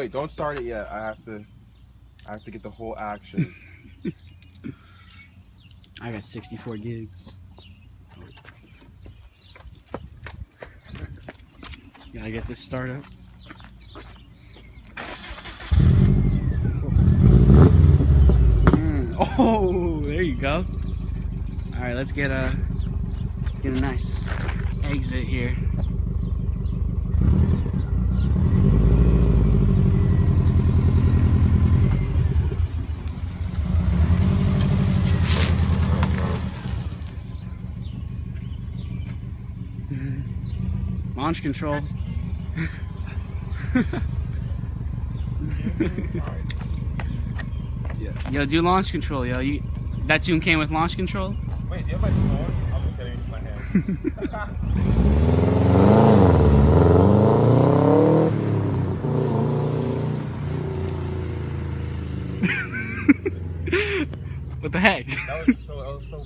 Wait, don't start it yet. I have to get the whole action. I got 64 gigs. Gotta get this started up. Oh, there you go. All right, let's get a nice exit here. Launch control. Yeah. Yo, do launch control, yo. That tune came with launch control? Wait, do you have my phone? I'm just kidding, it's my hand. What the heck? That was so